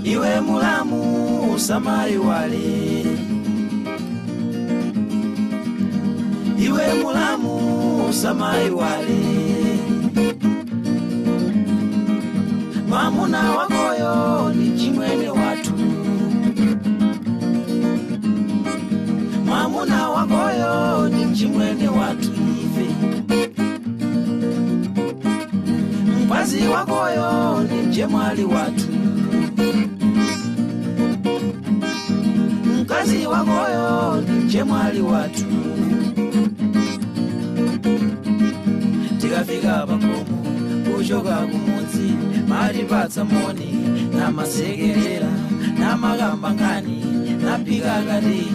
Iwe mulamu samai wale, iwe mulamu samai wale, mamuna wakoyo ni chimwene watu, mamuna wakoyo ni chimwene watu ife, mkazi wakoyo ni mjemwali watu, mkazi wakoyo ni mjemwali watu. Tikafika pakomo kuchoka kumudzi malipatsa moni na masekerera na makambangani na pika kati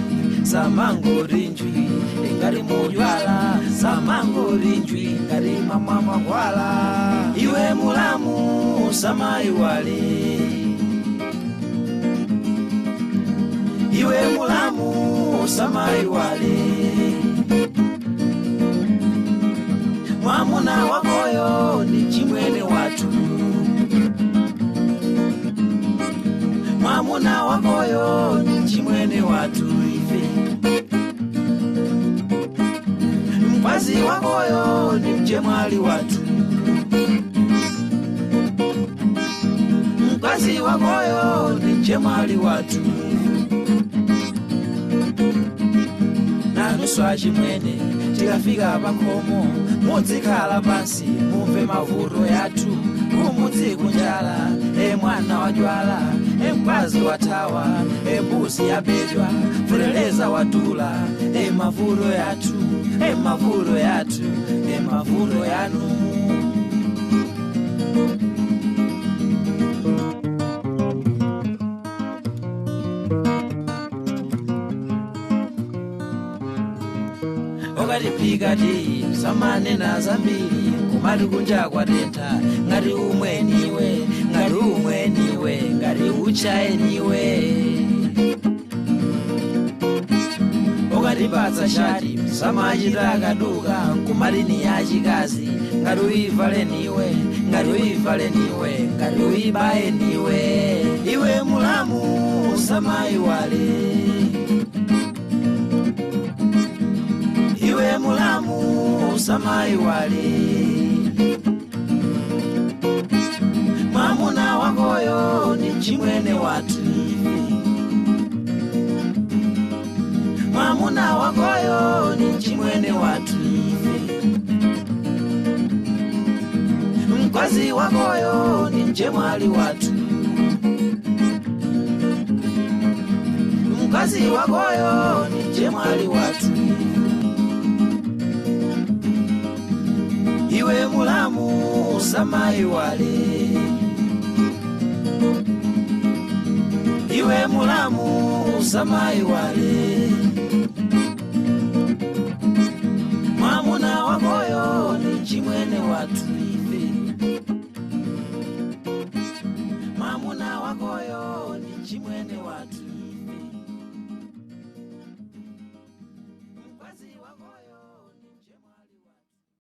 samangorinjwi ingari mujwala samangorinjwi ngari mama makwala. Iwe mulamu samai wale, iwe mulamu samai wale, mwamuna wakoyo ni chimwene watu, mwamuna wakoyo ni chimwene watu ife, mkazi wakoyo ni mjemwali watu, mkazi wakoyo ni mjemwali watu. Nanuswa chimwene tikafika pakomo mudzikhala pansi mumve mavuto yathu, kumudzi kunjala mwana wajwala mkazi watawa mbuzi yabedwa fuleleza watula mavuto yathu mavuto yathu mavuto yanu. Okati pikati samane na zambiri kumati kunja kwa tenta ngati umweniwe ngati umweniwe ngati uchaeniwe. Okati patsa shati samachita kaduka kumati ni yachikazi ngati uyivaleniwe ngati uyivaleniwe ngati uyibaeniwe. Iwe mulamu samai wale, iwe mulamu samai wale, mwamuna wakoyo ni chimwene watu, mwamuna wakoyo ni chimwene watu, mkazi wakoyo ni mjemwali watu, mkazi wakoyo ni mjemwali watu. Iwe mulamu samai wale, iwe mulamu samai wale, mwamuna wakoyo ni chimwene watu ife.